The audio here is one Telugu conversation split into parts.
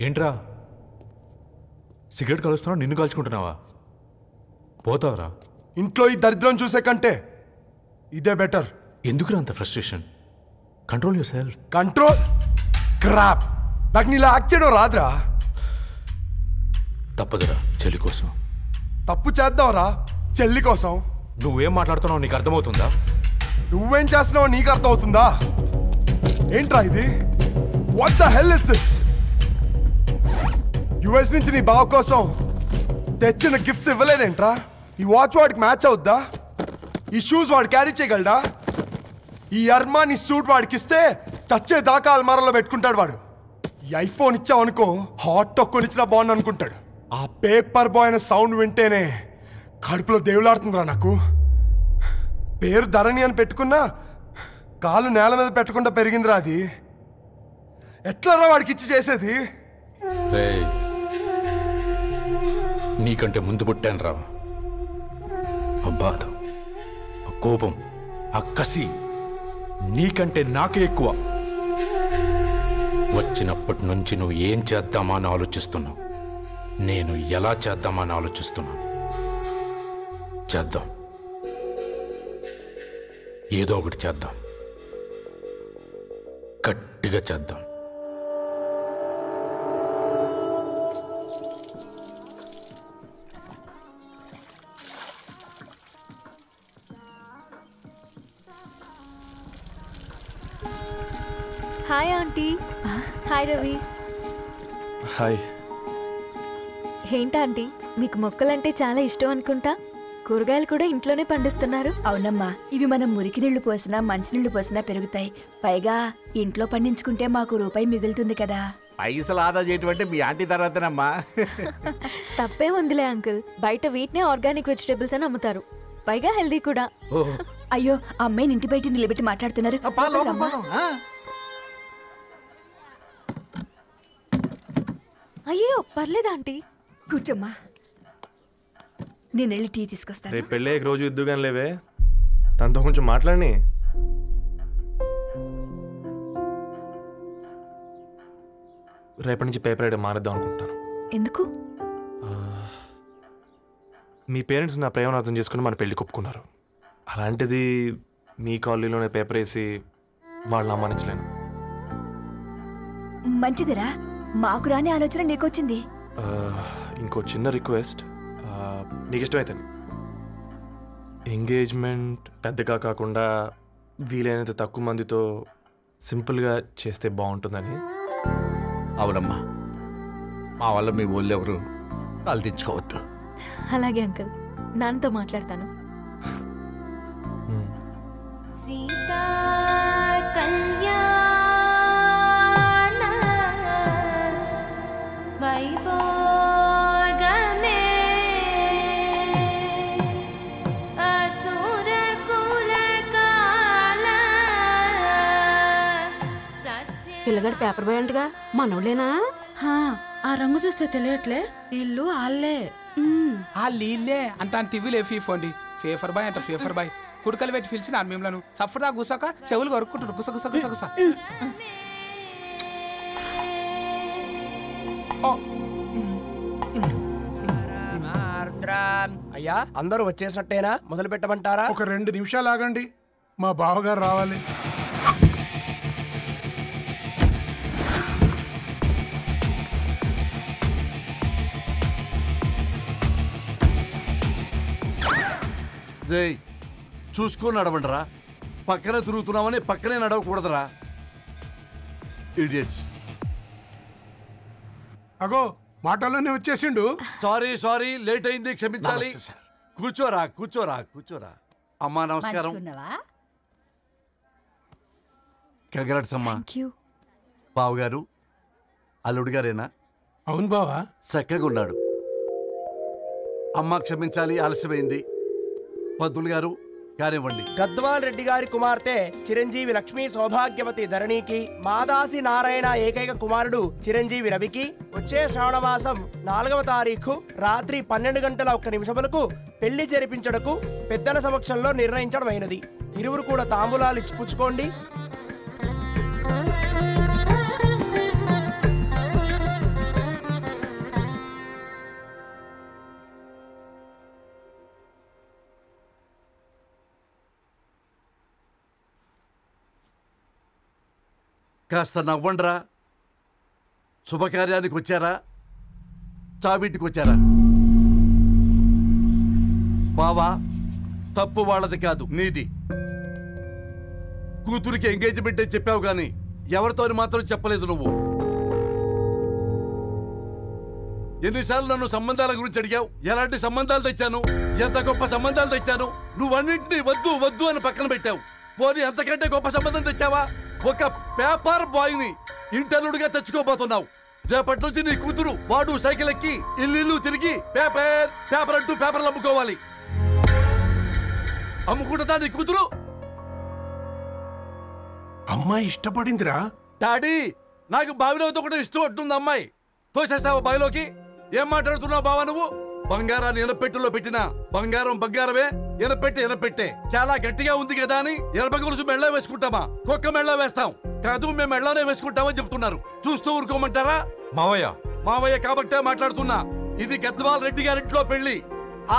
ఏంట్రా సిగరెట్ కాలుస్తున్నావు, నిన్ను కాల్చుకుంటున్నావా? పోతావరా? ఇంట్లో ఈ దరిద్రం చూసే కంటే ఇదే బెటర్. ఎందుకురా అంత frustration? Control your self. Control crap. నాకు నీలా యాక్ట్ చేయడం రాదురా. తప్పదురా చెల్లి కోసం. తప్పు చేద్దాంరా చెల్లి కోసం. నువ్వేం మాట్లాడుతున్నావు నీకు అర్థమవుతుందా? నువ్వేం చేస్తున్నావో నీకు అర్థమవుతుందా? ఏంట్రా ఇది? What the hell is this? US నుంచి నీ బావ కోసం తెచ్చిన గిఫ్ట్స్ ఇవ్వలేదేంట్రా? ఈ వాచ్ వాడికి మ్యాచ్ అవుద్దా? ఈ షూస్ వాడు క్యారీ చేయగలడా? ఈ అర్మానీ సూట్ వాడికి ఇస్తే చచ్చే దాకా అల్మారాలో పెట్టుకుంటాడు వాడు. ఈ ఐఫోన్ ఇచ్చావనుకో హాట్ టొక్కని ఇచ్చినా బాగుంది అనుకుంటాడు. ఆ పేపర్ బాయ్ అనే సౌండ్ వింటేనే కడుపులో దేవులాడుతుందిరా నాకు. పేరు ధరణి అని పెట్టుకున్నా కాలు నేల మీద పెట్టకుండా పెరిగిందిరా అది. ఎట్లరా వాడికి ఇచ్చి చేసేది? నీకంటే ముందు పుట్టాను రా. ఆ బాధ, ఆ కోపం, ఆ కసి నీకంటే నాకే ఎక్కువ. వచ్చినప్పటి నుంచి నువ్వు ఏం చేద్దామా అని ఆలోచిస్తున్నావు, నేను ఎలా చేద్దామా అని ఆలోచిస్తున్నాను. చేద్దాం, ఏదో ఒకటి చేద్దాం, గట్టిగా చేద్దాం. Hi aunty. Hi Ravi. Hi. ఏంటా ఆంటీ, మీకు మొక్కలంటే చాలా ఇష్టం అనుకుంటా. కూరగాయలు కూడా ఇంట్లోనే పండిస్తున్నారు. అవునమ్మా, ఇవి మనం మురికి నీళ్లు పోసినా మంచినీళ్లు పోసినా పెరుగుతాయి. పైగా ఇంట్లో పండించుకుంటే మాకు రూపాయి మిగులుతుంది కదా. పైసలు ఆదా చేయటం మీ ఆంటీ తర్వాతనమ్మా. తప్పే ఉందిలే అంకుల్, బయట వీటినే ఆర్గానిక్ వెజిటేబుల్స్ అని అమ్ముతారు, పైగా హెల్దీ కూడా. అయ్యో, అమ్మాయిని ఇంటి బయట నిలబెట్టి మాట్లాడుతున్నారు. అయ్యో పర్లేదా ఆంటీ? కూర్చోమ్మా, నేను వెళ్ళి టీ తీసుకొస్తాను. రేపు పెళ్ళి రోజు ఇద్దుగాని లేవే, తనతో కొంచెం మాట్లాడి. రేపటి నుంచి పేపర్ రైడ్ మారేద్దాం అనుకుంటాను. ఎందుకు? మీ పేరెంట్స్ నా ప్రేమను అర్థం చేసుకుని మన పెళ్లి ఒప్పుకున్నారు. అలాంటిది మీ కాలనీలోనే పేపర్ వేసి వాళ్ళని అమ్మానించలేను. మంచిదిరా, మాకు రాని ఆలోచన నీకొచ్చింది. ఇంకో చిన్న రిక్వెస్ట్, నీకు ఇష్టమైతే ఎంగేజ్మెంట్ పెద్దగా కాకుండా వీలైనంత తక్కువ మందితో సింపుల్గా చేస్తే బాగుంటుందని. అవునమ్మా, మా వల్ల మీ ఊళ్ళో ఎవరు తలదించుకోవద్దు. అలాగే అంకుల్, నాన్నతో మాట్లాడతాను. సీతా కళ్యాణ వైభోగమే అసుర కుల కాల. పిల్లగాడు పేపర్ బాయ్ అంటగా, మనోళ్ళేనా? ఆ రంగు చూస్తే తెలియట్లే, ఇల్లు ఆళ్ళే. ఆ లీల్లే అంత టీవీలో ఫీఫోండి. ఫేఫర్ బాయ్ అంట, ఫేఫర్ బాయ్. కుడుకలు పెట్టి పిలిచిన అన్మేములను సఫర్దా గుసాక చెవులు కొరుక్కుంటారు. గుస గుస గుస గుస. అయ్యా, అందరూ వచ్చేసినట్టేనా? మొదలు పెట్టమంటారా? ఒక 2 నిమిషాలు ఆగండి, మా బావగారు రావాలి. చూసుకొని నడవండిరా. పక్కన తిరుగుతున్నామని పక్కనే నడవకూడదురా. ఇడియట్స్. అగో మాటల్లోనే వచ్చేసిండు. సారీ సారీ, లేట్ అయింది, క్షమించాలి. కూర్చోరా కూర్చోరా కూర్చోరా. అమ్మా నమస్కారం. కంగ్రాట్స్ అమ్మా. బావగారు అల్లుడు గారేనా? అవును బావా. చక్కగా ఉన్నాడు. అమ్మ క్షమించాలి, ఆలస్యమైంది. పంతులు గారు కానివ్వండి. గద్వాల్ రెడ్డి గారి కుమార్తె చిరంజీవి లక్ష్మీ సౌభాగ్యవతి ధరణికి, మాదాసి నారాయణ ఏకైక కుమారుడు చిరంజీవి రవికి వచ్చే శ్రావణమాసం 4వ తారీఖు రాత్రి 12:01 పెళ్లి జరిపించడకు పెద్దల సమక్షంలో నిర్ణయించడమైనది. ఇరువురు కూడా తాంబూలాలు ఇచ్చిపుచ్చుకోండి. కాస్త నవ్వండ్రా. శుభకార్యానికి వచ్చారా, చావింటికి వచ్చారా? బావా, తప్పు వాళ్ళది కాదు, నీది. కూతురికి ఎంగేజ్మెంట్ అని చెప్పావు కానీ ఎవరితో మాత్రం చెప్పలేదు నువ్వు. ఎన్నిసార్లు నన్ను సంబంధాల గురించి అడిగావు? ఎలాంటి సంబంధాలు తెచ్చాను, ఎంత గొప్ప సంబంధాలు తెచ్చాను. నువ్వన్నింటినీ వద్దు వద్దు అని పక్కన పెట్టావు. పోనీ అంతకంటే గొప్ప సంబంధం తెచ్చావా? ఒక పేపర్ బాయ్ ని ఇంటర్లుడిగా తెచ్చుకోబోతున్నావు. రేపటి నుంచి నీ కూతురు వాడు సైకిల్ ఎక్కి ఇల్లు తిరిగి పేపర్ పేపర్ అంటూ పేపర్లు అమ్ముకోవాలి. అమ్ముకుంటుందా నీ కూతురు? అమ్మాయి ఇష్టపడిందిరా. డాడీ, నాకు బావిలోతో కూడా ఇష్టం అంటుంది అమ్మాయి. తోసేస్తావా బావిలోకి? ఏం మాట్లాడుతున్నావు బావా నువ్వు? బంగారాన్ని ఎనపెట్టులో పెట్టినా బంగారం బంగారమే, ఎనపెట్టే చాలా గట్టిగా ఉంది కదా అని ఎనప గొలుసు మెళ్ళ వేసుకుంటామా? కుక్క మెళ్ళ వేస్తాం కాదు, మేము మెళ్ళనే వేసుకుంటామని చెప్తున్నారు. చూస్తూ ఊరుకోమంటారా? మావయ్య కాబట్టే మాట్లాడుతున్నా. ఇది గద్వాల్ రెడ్డి గారింట్లో పెళ్లి.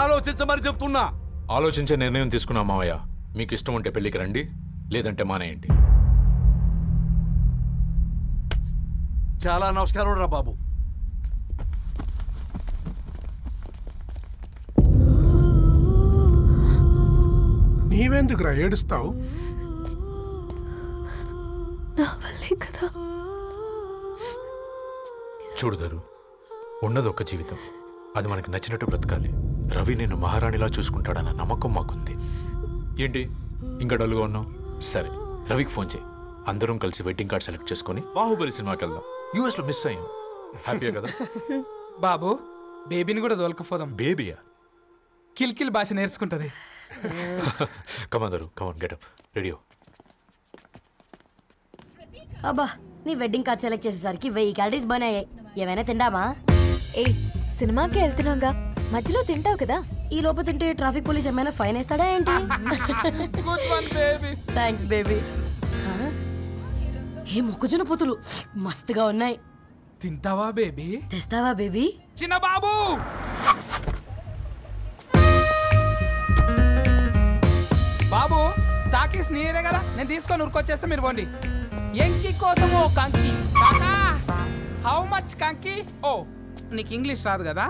ఆలోచించమని చెప్తున్నా. ఆలోచించే నిర్ణయం తీసుకున్నా మావయ్య. మీకు ఇష్టం ఉంటే పెళ్లికి రండి, లేదంటే మానేయండి. చాలా నమస్కారం రా బాబు. నీవెందుకురా ఏడుస్తావు? నా వల్లే కదా. చూడుదారు, ఉన్నది ఒక్క జీవితం, అది మనకి నచ్చినట్టు బ్రతకాలి. రవి నేను మహారాణిలా చూసుకుంటాడన్న నమ్మకం మాకుంది. ఏంటి ఇంకా డల్గా ఉన్నావు? సరే, రవికి ఫోన్ చేయి. అందరం కలిసి వెడ్డింగ్ కార్డ్ సెలెక్ట్ చేసుకుని బాహుబలి సినిమాకి వెళ్దాం. యూఎస్లో మిస్ అయ్యాం. హ్యాపీయా కదా? బాబు, బేబీని కూడా దోలకపోదాం. బేబీయా? కిల్కిల్ భాష నేర్చుకుంటది. కమాందరు, కమాన్, గెటప్, రెడీ. అబ్బా, నీ వెడ్డింగ్ కార్డ్ సెలెక్ట్ చేసేసరికి 1000 క్యాలరీస్ బర్న్ అయ్యాయి. ఏమైనా తిండామా? ఏ, సినిమాకి వెళ్తున్నాగా, మధ్యలో తింటావు కదా. ఈ లోపు తింటే ట్రాఫిక్ పోలీస్ ఏమైనా ఫైన్ వేస్తాడా ఏంటి? Thanks baby. ఏ మొక్కజొన్న పొతులు మస్తుగా ఉన్నాయి. తింటావా బేబీ? తెస్తావా బేబీ? చిన్న బాబు, బాబు తాకీస్ నీరే కదా, నేను తీసుకొని ఉరుకొచ్చేస్తే మీరు పోండి. ఎంకి కోసం ఓ కంకి. కాకా, హౌ మచ్ కంకి? ఓ, నీకు ఇంగ్లీష్ రాదు కదా?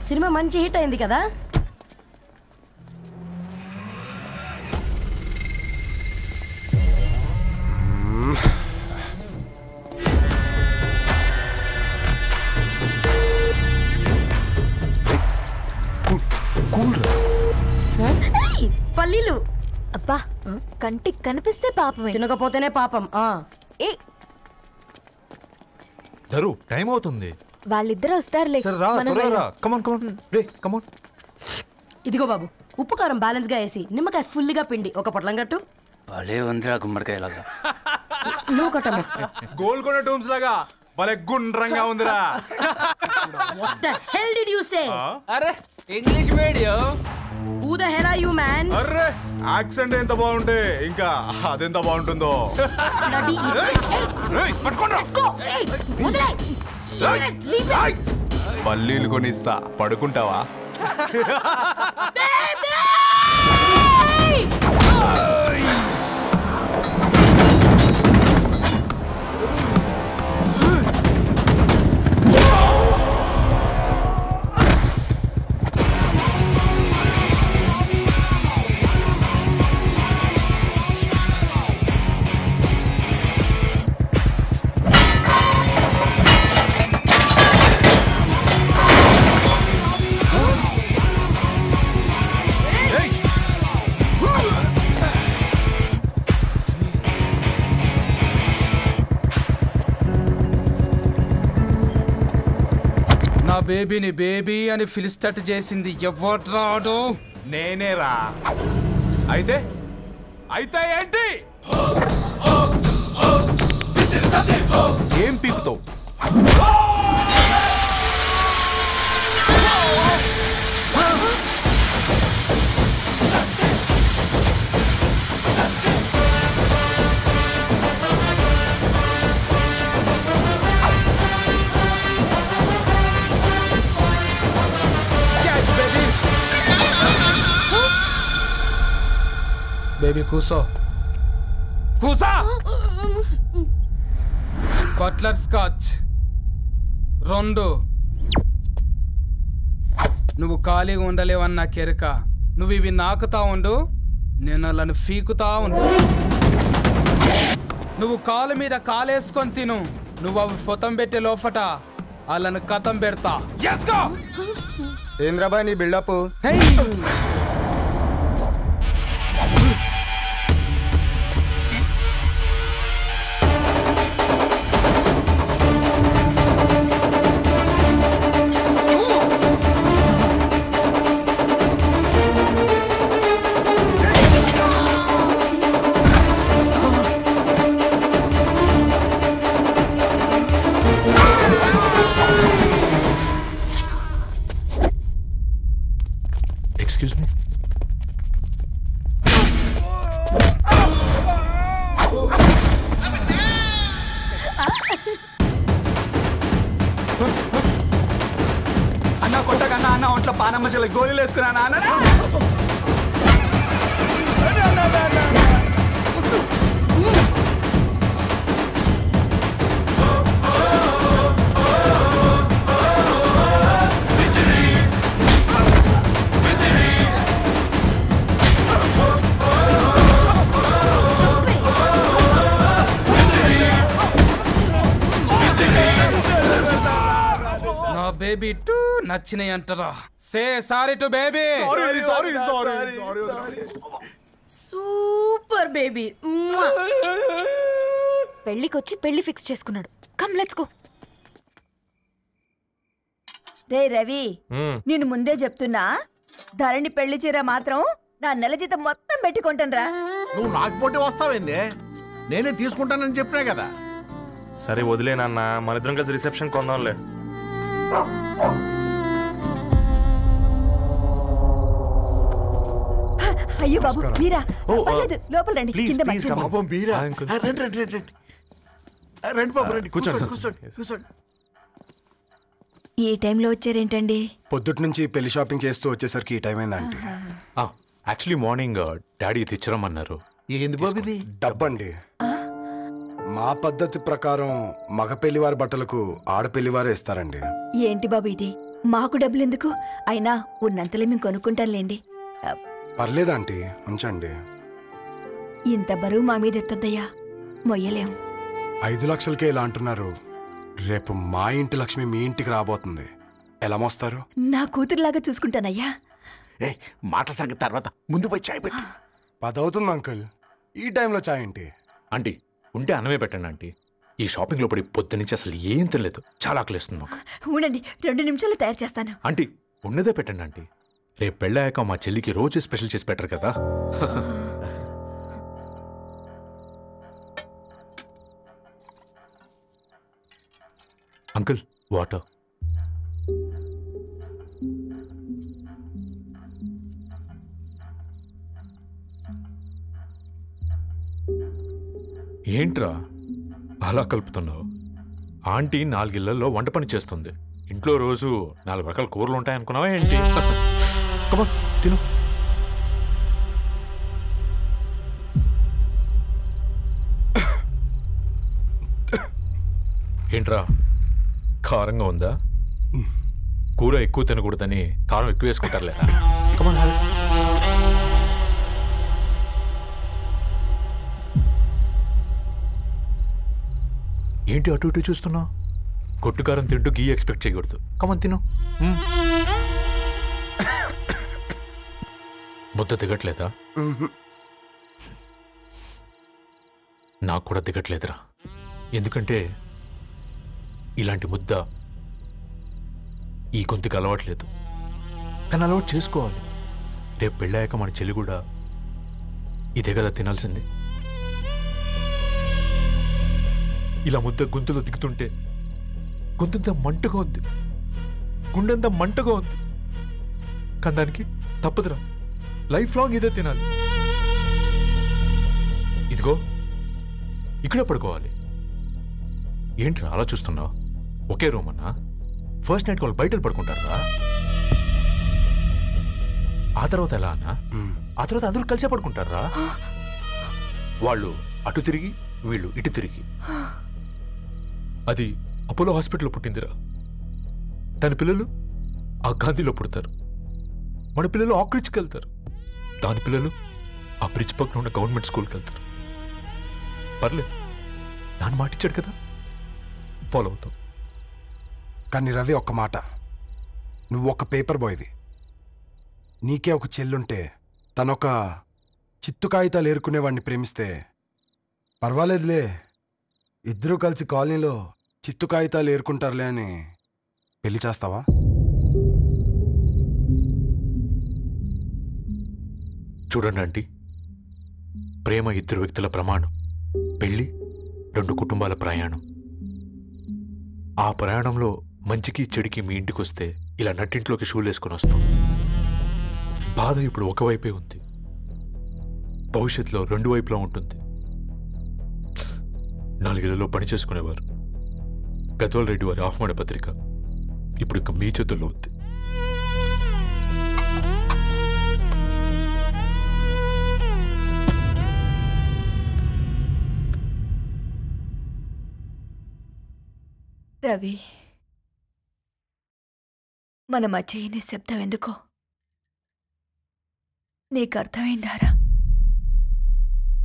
సినిమా మంచి హిట్ అయింది కదా. పల్లీలు. అబ్బా, కంటికి కనిపిస్తే పాపమే, తినకపోతేనే పాపం. ఏ, దరు, టైం అవుతుంది. వాళ్ళిద్దరు వస్తారులే. ఇదిగో బాబు, ఉప్పు కారం బ్యాలెన్స్ గా వేసి నిమ్మకాయ ఫుల్ గా పిండి ఒక పొట్లం కట్టు. భలే ఉందిరా గుమ్మడికాయ లాగా. నువ్వు కట్టమ్మా. గోల్కొండ టూమ్స్ లాగా భలే గుండ్రంగా ఉందిరా. What the hell did you say? అరే, English medium. Who the hell are you, man? Array, accent ఎంత బాగుంటే ఇంకా అదెంత బాగుంటుందో. పల్లీలు కొనిస్తా, పడుకుంటావా? బేబీని బేబీ అని పిలిచేటట్టు చేసింది ఎవరు రాడు? నేనేరా. అయితే అయితే ఏంటి? ఏం పీకుతావు? బేబీ కూసో కూసా. Buttler scotch 2. నువ్వు ఖాళీగా ఉండలేవన్న కెరక. నువ్వు ఇవి నాకుతా ఉండు, నేను అలాను ఫీకుతా ఉండు. నువ్వు కాలు మీద కాలేసుకొని తిను. నువ్వు అవి ఫొతం పెట్టే లోపట అలాను కథం పెడతా. ఏంద్రాబాయ్ నీ బిల్డప్? Excuse me. అన్న కొట్టకన్నా అన్న ఒంట్లో పానమ్మశలు గోళీలు వేసుకున్నా అన్న. బేబీ టూ నచ్చినాయి అంటారా? Say sorry to baby. Super baby. పెళ్ళికొచ్చి పెళ్లి ఫిక్స్ చేసుకున్నాడు. Come let's go. రే రవి, నేను ముందే చెప్తున్నా, ధరణి పెళ్లి చీర మాత్రం నా నెల జీతం మొత్తం పెట్టుకుంటాను. నువ్వు నాకు పోటీ వస్తావేంది? నేనే తీసుకుంటానని చెప్పినా కదా. సరే వదిలేనన్న, మన ఇద్దరం కలిసి రిసెప్షన్ కొందాంలే. అయ్యో బాబు మీరా? పర్లేదు, లోపల రండి. కింద కూర్చోండి. ఈ టైంలో వచ్చారేంటండి? పొద్దుటి నుంచి పెళ్లి షాపింగ్ చేస్తూ వచ్చేసరికి ఈ టైం అయిందండి. యాక్చువల్లీ మార్నింగ్ డాడీ తెచ్చరమన్నారు. ఏంది బాబు ఇది? డబ్బండి. మా పద్ధతి ప్రకారం మగ పెళ్లివారి బట్టలకు ఆడపెళ్లివారే ఇస్తారండి. ఏంటి బాబు ఇది? మాకు డబ్బులు ఎందుకు? అయినా ఉన్నంతలే మేము కొనుక్కుంటాంలేండి. పర్లేదంటీ, ఉంచండి. ఇంత బరువు మా మీద ఎత్తొద్దయ్యా, మొయ్యలేం. 5 లక్షలకే ఇలా అంటున్నారు. రేపు మా ఇంటి లక్ష్మి మీ ఇంటికి రాబోతుంది. ఎలా మోస్తారు? నా కూతురులాగా చూసుకుంటానయ్యా. మాట సంగతి తర్వాత, ముందు పోయి చాయ్ పెట్టి. 10 అవుతుంది అంకుల్, ఈ టైంలో చాయ్ ఏంటి? ఆంటీ ఉంటే అన్నమే పెట్టండి ఆంటీ. ఈ షాపింగ్ లో పడి పొద్దు నుంచి అసలు ఏం తినలేదు. చాలా ఆకలిస్తుంది మాకు. ఉండండి, 2 నిమిషాలు తయారు చేస్తాను. ఆంటీ ఉన్నదే పెట్టండి ఆంటీ. రేపు పెళ్ళాక మా చెల్లికి రోజు స్పెషల్ చేసి పెట్టరు కదా. Uncle water. ఏంట్రా అలా కలుపుతున్నావు? ఆంటీ 4 ఇళ్లలో వంట పని చేస్తుంది. ఇంట్లో రోజు 4 రకాల కూరలు ఉంటాయనుకున్నావా ఏంటి? కమా తిను. ఏంట్రా కారంగా ఉందా? కూర ఎక్కువ తినకూడదని కారం ఎక్కువ వేసుకుంటారు లేదా? కమా. ఏంటి అటు ఇటు చూస్తున్నావు? కొట్టుకారం తింటూ గీ ఎక్స్పెక్ట్ చేయకూడదు. కమన్ తిను. ముద్ద దిగట్లేదా? నాకు కూడా దిగట్లేదురా. ఎందుకంటే ఇలాంటి ముద్ద ఈ గొంతుకి అలవాట్లేదు. కానీ అలవాటు చేసుకోవాలి. రేపు పెళ్ళాక మన చెల్లి కూడా ఇదే కదా తినాల్సింది. ఇలా ముద్ద గొంతులో దిగుతుంటే గొంతంతా మంటగా ఉంది, గుండెంతా మంటగా ఉంది. కానీ దానికి తప్పదురా, లైఫ్ లాంగ్ ఇదే తినాలి. ఇదిగో ఇక్కడే పడుకోవాలి. ఏంట్రా అలా చూస్తున్నావు? ఒకే రూమ్ అన్నా? ఫస్ట్ నైట్ వాళ్ళు బయట పడుకుంటారా? ఆ తర్వాత ఎలా అన్నా? ఆ తర్వాత అందరూ కలిసే పడుకుంటారా? వాళ్ళు అటు తిరిగి వీళ్ళు ఇటు తిరిగి. అది అపోలో హాస్పిటల్లో పుట్టిందిరా. తన పిల్లలు ఆ గాంధీలో పుడతారు. మన పిల్లలు ఆక్రిడ్జ్కి వెళ్తారు. దాని పిల్లలు ఆ బ్రిడ్జ్ పక్కన ఉన్న గవర్నమెంట్ స్కూల్కి వెళ్తారు. పర్లేదు, నాన్న మాట ఇచ్చాడు కదా, ఫాలో అవుతాం. కానీ రవి, ఒక్క మాట, నువ్వు ఒక పేపర్ బాయ్వి. నీకే ఒక చెల్లుంటే తనొక చిత్తు కాగితాలు ఏరుకునేవాడిని ప్రేమిస్తే పర్వాలేదులే, ఇద్దరూ కలిసి కాలనీలో చిత్తు కాగితాలు ఏరుకుంటారులే అని పెళ్లి చేస్తావా? చూడండి ఆంటీ, ప్రేమ ఇద్దరు వ్యక్తుల ప్రమాణం, పెళ్ళి రెండు కుటుంబాల ప్రయాణం. ఆ ప్రయాణంలో మంచికి చెడుకి మీ ఇంటికి వస్తే ఇలా నట్టింట్లోకి షూలు వేసుకొని వస్తాం. బాధ ఇప్పుడు ఒకవైపే ఉంది, భవిష్యత్తులో రెండు వైపులా ఉంటుంది. 4 ఏళ్లలో పని చేసుకునేవారు గద్వాల్ రెడ్డి వారి ఆహ్వాన పత్రిక ఇప్పుడు ఇక మీ చేతుల్లో ఉంది. రవి, మన మధ్య ఈ నిశ్శబ్దం ఎందుకో నీకు అర్థమైందారా?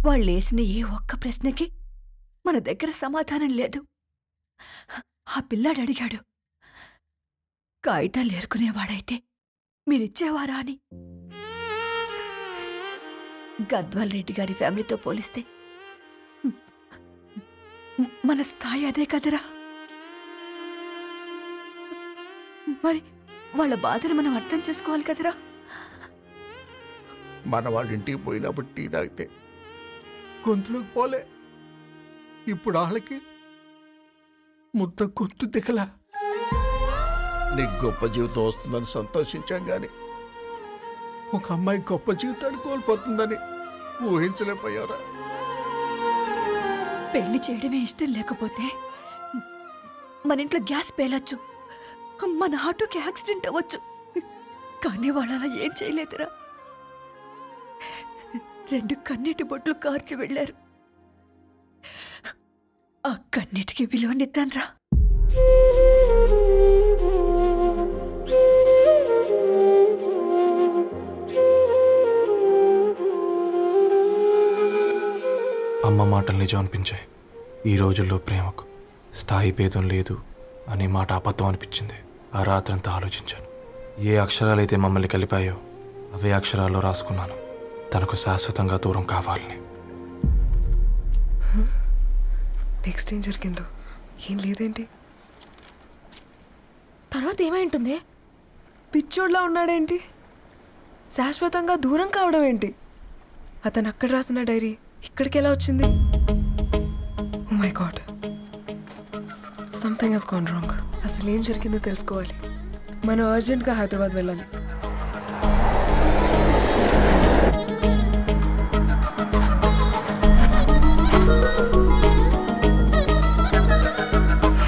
వాళ్ళేసిన ఏ ఒక్క ప్రశ్నకి మన దగ్గర సమాధానం లేదు. ఆ పిల్లాడు అడిగాడు, కాగితాలు ఏరుకునేవాడైతే మీరిచ్చేవారా అని. గద్వాల్ రెడ్డి గారి ఫ్యామిలీతో పోలిస్తే మన స్థాయి అదే కదరా. మరి వాళ్ళ బాధను మనం అర్థం చేసుకోవాలి కదరా. మన వాళ్ళ ఇంటికి పోయినప్పుడు టీ తాగితే గొంతులోకి పోలే, ఇప్పుడు వాళ్ళకి ముద్ద గొంతు దిగలా. నీకు గొప్ప జీవితం వస్తుందని సంతోషించాం కానీ ఒక అమ్మాయి గొప్ప జీవితాన్ని కోల్పోతుందని ఊహించలేకపోయారా? పెళ్లి చేయడమే ఇష్టం లేకపోతే మన ఇంట్లో గ్యాస్ పేలొచ్చు, మన ఆటోకి యాక్సిడెంట్ అవ్వచ్చు, కానీ వాళ్ళు అలా ఏం చేయలేదురా. 2 కన్నీటి బొట్లు కార్చి వెళ్ళారు. ఆ కన్నీటికి విలువనిద్దాన్రా. అమ్మ మాటలు నిజం అనిపించాయి. ఈ రోజుల్లో ప్రేమకు స్థాయి భేదం లేదు అనే మాట అబద్ధం అనిపించింది. ఆ రాత్రంతా ఆలోచించాను. ఏ అక్షరాలైతే మమ్మల్ని కలిపాయో అవే అక్షరాల్లో రాసుకున్నాను, తనకు శాశ్వతంగా దూరం కావాలని. నెక్స్ట్ ఏం జరిగిందో ఏం లేదేంటి? తర్వాత ఏమై ఉంటుంది? పిచ్చోడ్లా ఉన్నాడేంటి? శాశ్వతంగా దూరం కావడం ఏంటి? అతను అక్కడ రాసిన డైరీ ఇక్కడికి ఎలా వచ్చింది? Oh my God, something has gone wrong. అసలు ఏం జరిగిందో తెలుసుకోవాలి. మనం అర్జెంట్గా హైదరాబాద్ వెళ్ళాలి.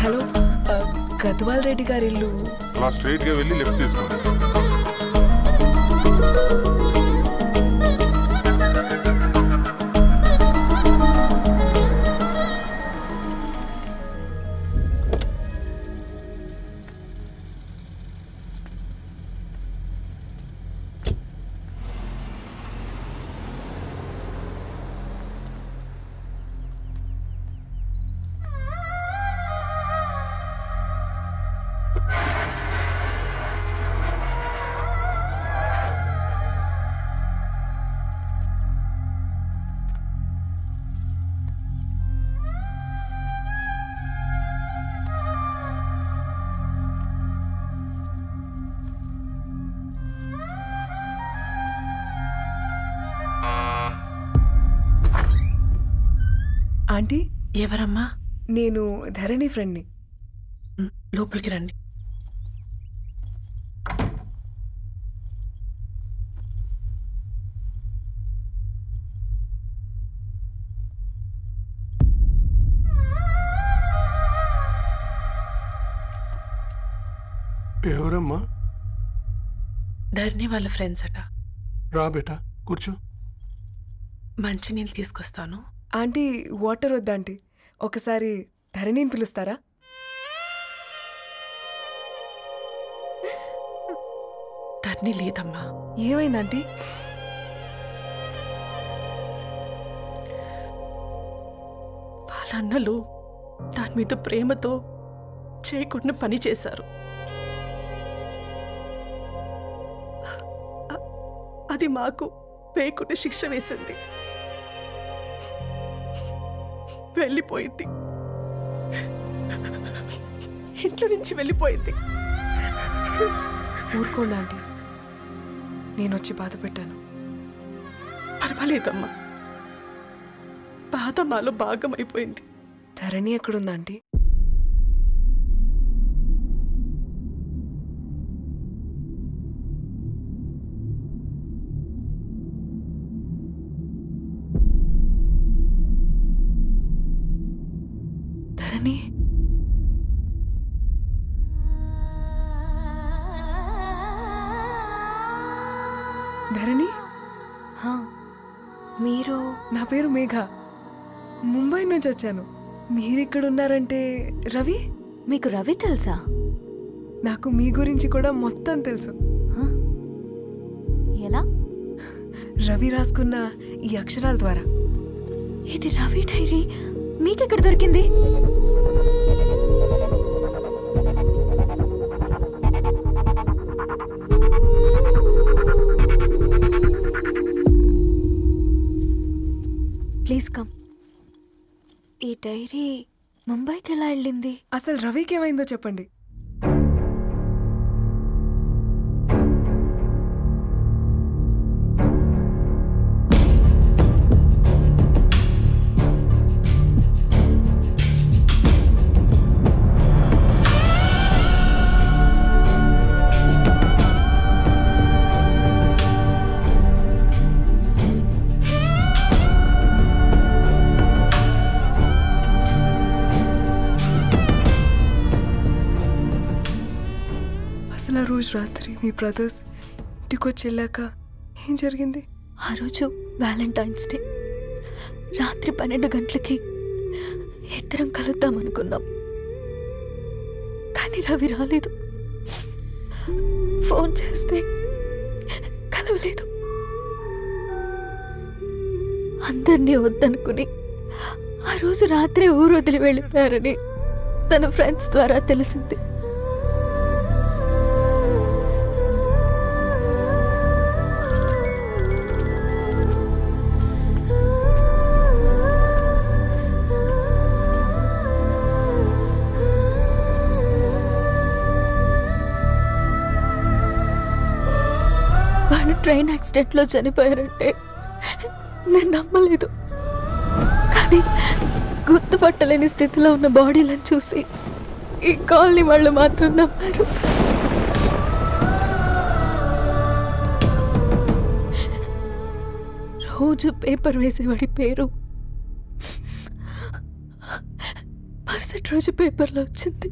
హలో, గద్వాల్ రెడ్డి గారి ఇల్లు అలా స్ట్రైట్గా వెళ్ళి లెఫ్ట్ తీసుకోండి. ఆంటీ, ఎవరమ్మా? నేను ధరణి ఫ్రెండ్ని. లోపలికి రండి. ఎవరమ్మా? ధరణి వాళ్ళ ఫ్రెండ్స్ అట. రా బేటా, కూర్చో. మంచినీళ్ళు తీసుకొస్తాను. ఆంటీ వాటర్ వద్దా ఆంటీ, ఒకసారి ధరణిని పిలుస్తారా? ధరణి లేదమ్మా. ఏమైంది ఆంటీ? వాళ్ళ అన్నలు దాని మీద ప్రేమతో చేయకుండా పని చేశారు. అది మాకు వేయకుండా శిక్ష వేసింది. వెళ్ళిపోయింది, ఇంట్లో నుంచి వెళ్ళిపోయింది. ఊరుకోండి ఆంటీ, నేను వచ్చి బాధ పెట్టాను. పర్వాలేదమ్మా, బాధ మాలో భాగం అయిపోయింది. ధరణి ఎక్కడుందా ఆంటీ? ధరణి ధరణి, మీరు? నా పేరు మేఘ, ముంబై నుంచి వచ్చాను. మీరిక్కడున్నారంటే రవి? మీకు రవి తెలుసా? నాకు మీ గురించి కూడా మొత్తం తెలుసు. ఎలా? రవి రాసుకున్న ఈ అక్షరాల ద్వారా. ఇది రవి డైరీ మీకెక్కడ దొరికింది? Please come. ఈ డైరీ ముంబైకి ఎలా వెళ్ళింది? అసలు రవికి ఏమైందో చెప్పండి. ఆ రోజు రాత్రి మీ బ్రదర్స్ ఇంటికి వచ్చి వెళ్ళాక ఏం జరిగింది? ఆ రోజు వ్యాలంటైన్స్ డే రాత్రి 12 గంటలకి ఇద్దరం కలుద్దాం అనుకున్నాం. కానీ రవి రాలేదు. ఫోన్ చేస్తే కలవలేదు. అందరినీ వద్దనుకుని ఆ రోజు రాత్రి ఊరు వదిలి వెళ్ళిపోయారని తన ఫ్రెండ్స్ ద్వారా తెలిసింది. ట్రైన్ యాక్సిడెంట్లో చనిపోయారంటే నేను నమ్మలేదు. కానీ గుర్తుపట్టలేని స్థితిలో ఉన్న బాడీలను చూసి ఈ కాలనీ వాళ్ళు మాత్రం నమ్మారు. రోజు పేపర్ వేసేవాడి పేరు మరుసటి రోజు పేపర్లో వచ్చింది.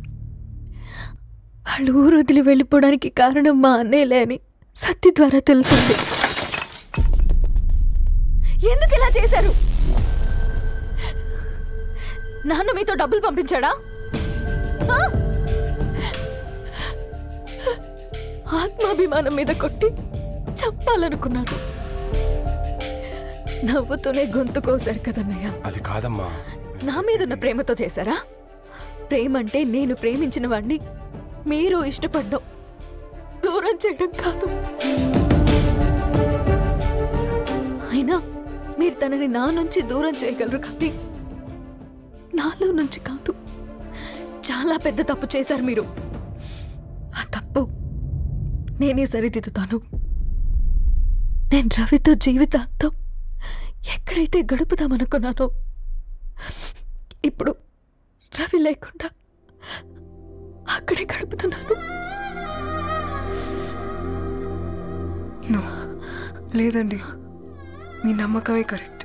వాళ్ళు ఊరు వదిలి వెళ్ళిపోవడానికి కారణం మా అన్నయ్యలే అని సత్య ద్వారా తెలిసింది. ఎందుకు ఇలా చేశారు? నాన్న మీతో డబ్బులు పంపించాడా? ఆత్మాభిమానం మీద కొట్టి చంపాలనుకున్నాడు. నవ్వుతూనే గొంతు కోసారు కదన్నయ్య. అది కాదమ్మా. నా మీదున్న ప్రేమతో చేశారా? ప్రేమంటే నేను ప్రేమించిన వాడిని మీరు ఇష్టపడ్డం, దూరం చేయడం కాదు. అయినా మీరు తనని నా నుంచి దూరం చేయగలరు, కానీ నాలో నుంచి కాదు. చాలా పెద్ద తప్పు చేశారు మీరు. ఆ తప్పు నేనే సరిదిద్దుతాను. నేను రవితో జీవితాంతం ఎక్కడైతే గడుపుదామనుకున్నానో ఇప్పుడు రవి లేకుండా అక్కడే గడుపుతున్నాను. లేదండి, మీ నమ్మకమే కరెక్ట్.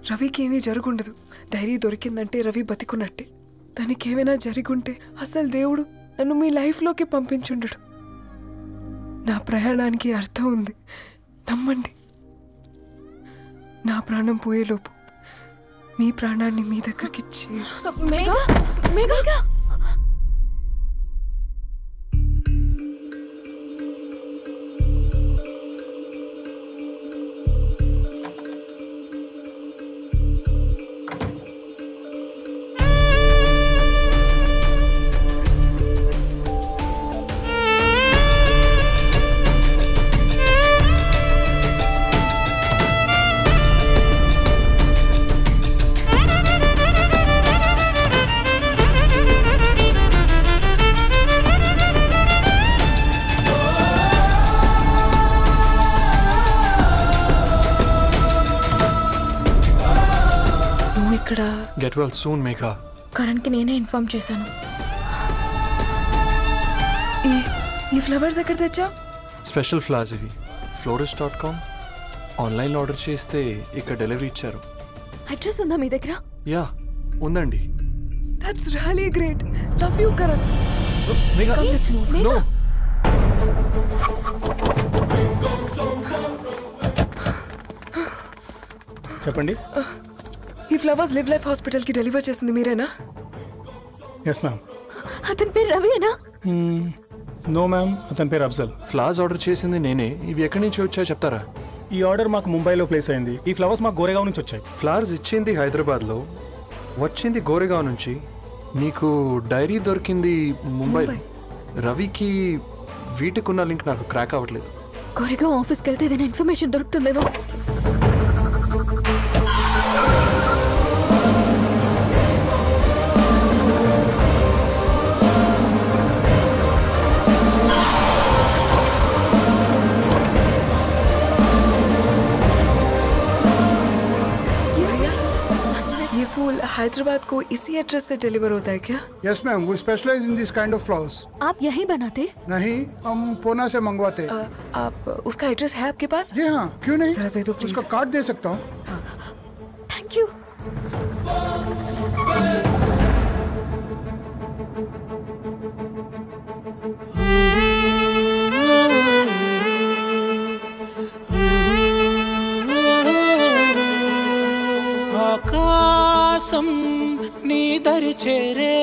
రవికి ఏమీ జరుగుండదు. డైరీ దొరికిందంటే రవి బతికున్నట్టే. దానికి ఏమైనా జరిగుంటే అసలు దేవుడు నన్ను మీ లైఫ్లోకి పంపించుండడు. నా ప్రయాణానికి అర్థం ఉంది, నమ్మండి. నా ప్రాణం పోయేలోపు మీ ప్రాణాన్ని మీ దగ్గరికి మేఘా మేఘా ఇక్కడ గెట్ వెల్ సూన్ మేఘా. కరణ్కి నేనే ఇన్ఫార్మ్ చేశాను. ఈ ఫ్లవర్స్ ఎక్కడ తెచ్చా? స్పెషల్ ఫ్లవర్స్ ఇవి. florist.com ఆన్లైన్లో ఆర్డర్ చేస్తే ఇక్కడ డెలివరీ ఇచ్చారు. అడ్రస్ ఉందా మీ దగ్గర? యా ఉందండి. That's really great. Love you Karan. Megha no. చెప్పండి. ఈ ఫ్లవర్స్ లివ్ లైఫ్ హాస్పిటల్కి డెలివర్ చేసింది మీరేనా? Yes ma'am. అతని పేరు రవియేనా? నో మ్యామ్, అతని పేరు అఫ్జల్. ఫ్లవర్స్ ఆర్డర్ చేసింది నేనే. ఇవి ఎక్కడి నుంచి వచ్చాయో చెప్తారా? ఈ ఆర్డర్ మాకు ముంబైలో ప్లేస్ అయింది. ఈ ఫ్లవర్స్ మాకు గోరేగావ్ నుంచి వచ్చాయి. ఫ్లవర్స్ ఇచ్చింది హైదరాబాద్లో, వచ్చింది గోరేగావ్ నుంచి. నీకు డైరీ దొరికింది ముంబై. రవికి వీటికున్న లింక్ నాకు క్రాక్ అవ్వట్లేదు. గోరేగావ్ ఆఫీస్కి వెళ్తే ఏదైనా ఇన్ఫర్మేషన్ దొరుకుతుందేమో. हैदराबाद को इसी एड्रेस से डिलीवर होता है क्या? यस मैम, वो specialise in this kind of flowers. आप यही बनाते? नहीं, हम पूना से मंगवाते. आप उसका एड्रेस है आपके पास? जी हाँ, क्यों नहीं? जरा दे दो प्लीज. उसका कार्ड दे सकता हूँ. Thank you. ఆకాశం నీ దరి చేరే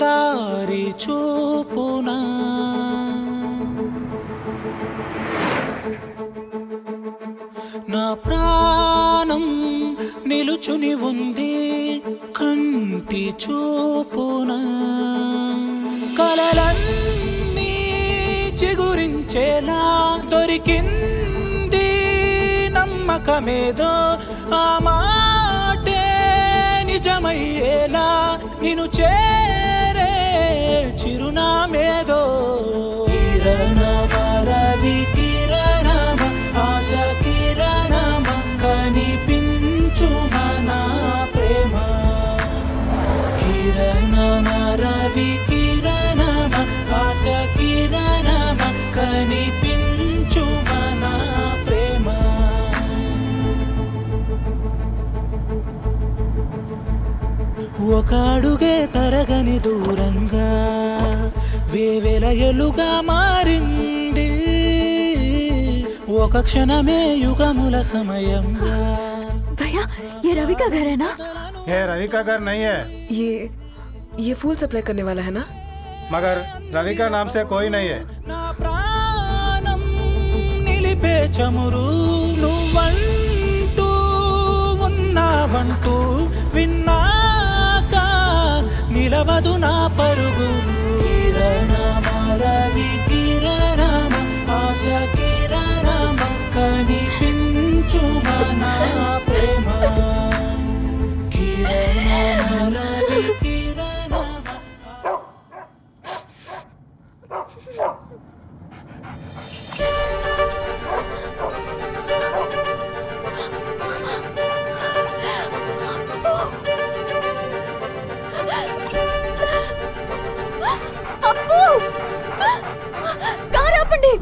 దారి చూపునా, నా ప్రాణం నిలుచుని ఉంది కంటి చూపునా, కలలన్నీ చిగురించేలా దొరికింది నమ్మకమేదో, ఆ మాటే నిజమయ్యేలా నిన్ను చేరే చిరునామేదో. కిరణమ రవి కిరణమ ఆశ కిరణమ కనిపించు మన ప్రేమ. కిరణమ రవి కిరణమ ఆశ కిరణమ కనిపించు మన ప్రేమ. ఒక అడుగే తరగని దూరంగా వేవేల ఎలుగా మారింది, ఒక క్షణమే యుగముల సమయంగా. भैया ये रवि का घर है ना? ये रवि का घर नहीं है. ये फूल सप्लाई करने वाला है ना? मगर रवि का नाम से कोई नहीं है. నా ప్రాణం నిలిపే చమురు నువ్వంటూ ఉన్నావంటూ విన్నాక నిలవదు నా పరుగు. కిరణమ రవి కిరణమ ఆశ కిరణమ కనిపించు మన ప్రేమ. కిరణమ రవి కిరణమ. అప్పు కారు ఆపండి.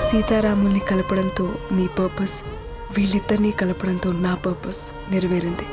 సీతారాముల్ని కలపడంతో నీ పర్పస్, వీళ్ళిద్దరినీ కలపడంతో నా పర్పస్ నెరవేరింది.